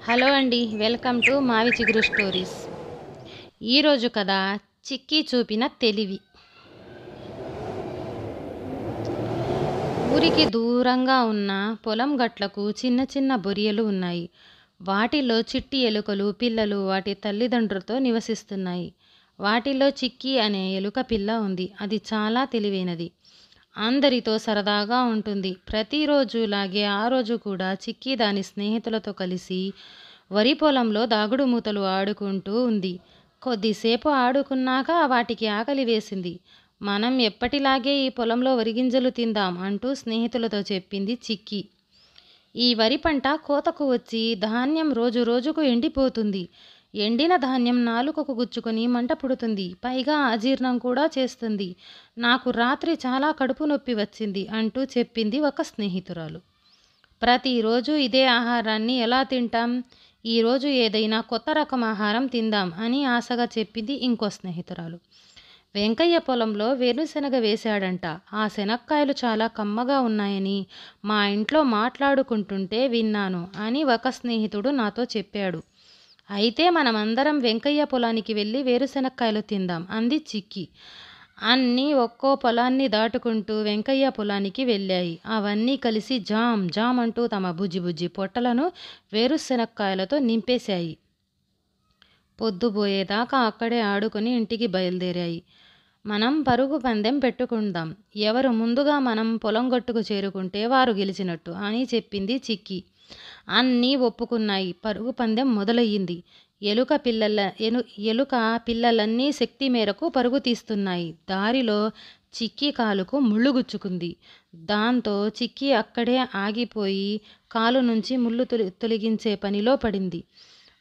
Hello అండి. Welcome to మావి చిగురు స్టోరీస్. ఈరోజు కథ చిక్కీ చూపిన తెలివి. ఊరికి దూరంగా ఉన్న పొలం గట్లకు చిన్న చిన్న బొరియలు ఉన్నాయి. వాటిలో చిట్టి ఎలుకలు పిల్లలు వాటి తల్లిదండ్రులతో నివసిస్తున్నాయి. వాటిలో చిక్కీ అనే ఎలుక పిల్ల ఉంది. అది చాలా తెలివైనది. అందరితో సరదాగా ఉంటుంది. ప్రతిరోజులాగే ఆ రోజు కూడా చిక్కీ దాని స్నేహితులతో కలిసి వరి పొలంలో దాగుడుమూతలు ఆడుకుంటూ ఉంది. కొద్దిసేపు ఆడుకున్నాక వాటికి ఆకలి వేసింది. మనం ఎప్పటిలాగే ఈ పొలంలో వరిగింజలు తిందాం అంటూ స్నేహితులతో చెప్పింది చిక్కీ. ఈ వరి పంట కోతకు వచ్చి ధాన్యం రోజు రోజుకు ఎండిపోతుంది. ఎండిన ధాన్యం నాలుకకు గుచ్చుకొని మంట పుడుతుంది. పైగా అజీర్ణం కూడా చేస్తుంది. నాకు రాత్రి చాలా కడుపు నొప్పి వచ్చింది అంటూ చెప్పింది ఒక స్నేహితురాలు. ప్రతిరోజు ఇదే ఆహారాన్ని ఎలా తింటాం? ఈరోజు ఏదైనా కొత్త రకం ఆహారం తిందాం అని ఆశగా చెప్పింది ఇంకో స్నేహితురాలు. వెంకయ్య పొలంలో వేరుశనగ వేశాడంట. ఆ శనక్కాయలు చాలా కమ్మగా ఉన్నాయని మా ఇంట్లో మాట్లాడుకుంటుంటే విన్నాను అని ఒక స్నేహితుడు నాతో చెప్పాడు. అయితే మనమందరం వెంకయ్య పొలానికి వెళ్ళి వేరుశనక్కాయలు తిందాం అంది చిక్కీ. అన్నీ ఒక్కో పొలాన్ని దాటుకుంటూ వెంకయ్య పొలానికి వెళ్ళాయి. అవన్నీ కలిసి జామ్ జామ్ అంటూ తమ బుజ్జి బుజ్జి పొట్టలను వేరుశనక్కాయలతో నింపేశాయి. పొద్దుపోయేదాకా అక్కడే ఆడుకుని ఇంటికి బయలుదేరాయి. మనం పరుగు పందెం పెట్టుకుందాం. ఎవరు ముందుగా మనం పొలం గట్టుకు చేరుకుంటే వారు గెలిచినట్టు అని చెప్పింది చిక్కీ. అన్నీ ఒప్పుకున్నాయి. పరుగు పందెం మొదలయ్యింది. ఎలుక పిల్లలన్నీ శక్తి మేరకు పరుగు తీస్తున్నాయి. దారిలో చిక్కీ కాలుకు ముళ్ళు గుచ్చుకుంది. దాంతో చిక్కీ అక్కడే ఆగిపోయి కాలు నుంచి ముళ్ళు తొలగించే పనిలో పడింది.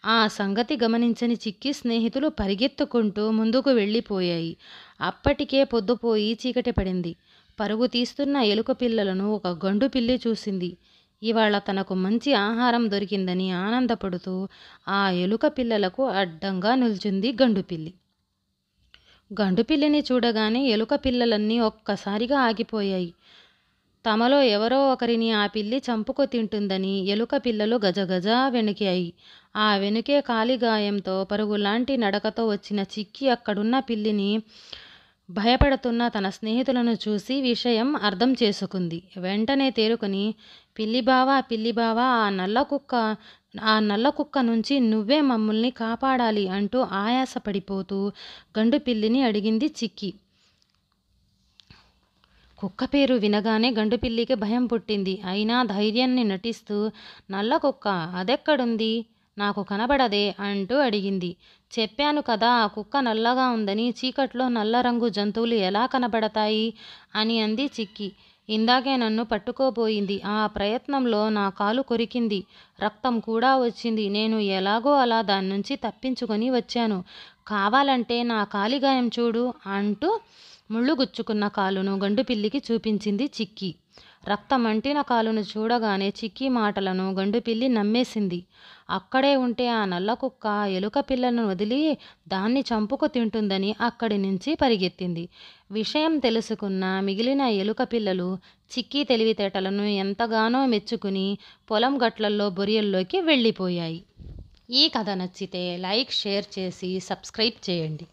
ఆ సంగతి గమనించని చిక్కీ స్నేహితులు పరిగెత్తుకుంటూ ముందుకు వెళ్ళిపోయాయి. అప్పటికే పొద్దుపోయి చీకటి పడింది. పరుగు తీస్తున్న ఎలుక పిల్లలను ఒక గండు పిల్లి చూసింది. ఇవాళ తనకు మంచి ఆహారం దొరికిందని ఆనందపడుతూ ఆ ఎలుక పిల్లలకు అడ్డంగా నిల్చుంది గండుపిల్లి. గండుపిల్లిని చూడగానే ఎలుక పిల్లలన్నీ ఒక్కసారిగా ఆగిపోయాయి. తమలో ఎవరో ఒకరిని ఆ పిల్లి చంపుకు తింటుందని ఎలుక పిల్లలు గజగజ వెనుకాయి. ఆ వెనుకే కాలిగాయంతో పరుగులాంటి నడకతో వచ్చిన చిక్కీ అక్కడున్న పిల్లిని భయపడుతున్న తన స్నేహితులను చూసి విషయం అర్థం చేసుకుంది. వెంటనే తేరుకొని, పిల్లిబావా ఆ నల్ల కుక్క నుంచి నువ్వే మమ్మల్ని కాపాడాలి అంటూ ఆయాసపడిపోతూ గండుపిల్లిని అడిగింది చిక్కీ. కుక్క పేరు వినగానే గండుపిల్లికి భయం పుట్టింది. అయినా ధైర్యాన్ని నటిస్తూ, నల్ల కుక్క అదెక్కడుంది? నాకు కనబడదే అంటూ అడిగింది. చెప్పాను కదా, ఆ కుక్క నల్లగా ఉందని. చీకట్లో నల్ల రంగు జంతువులు ఎలా కనబడతాయి అని అంది చిక్కీ. ఇందాకే నన్ను పట్టుకోబోయింది. ఆ ప్రయత్నంలో నా కాలు కొరికింది. రక్తం కూడా వచ్చింది. నేను ఎలాగో అలా దాని నుంచి తప్పించుకొని వచ్చాను. కావాలంటే నా కాలిగాయం చూడు అంటూ ముళ్ళు గుచ్చుకున్న కాలును గండుపిల్లికి చూపించింది చిక్కీ. రక్తం అంటిన కాలును చూడగానే చిక్కీ మాటలను గండుపిల్లి నమ్మేసింది. అక్కడే ఉంటే ఆ నల్ల కుక్క ఎలుక పిల్లను వదిలి దాన్ని చంపుకు తింటుందని అక్కడి నుంచి పరిగెత్తింది. విషయం తెలుసుకున్న మిగిలిన ఎలుక పిల్లలు చిక్కీ తెలివితేటలను ఎంతగానో మెచ్చుకుని పొలం గట్లల్లో బొరియల్లోకి వెళ్ళిపోయాయి. ఈ కథ నచ్చితే లైక్, షేర్ చేసి సబ్స్క్రైబ్ చేయండి.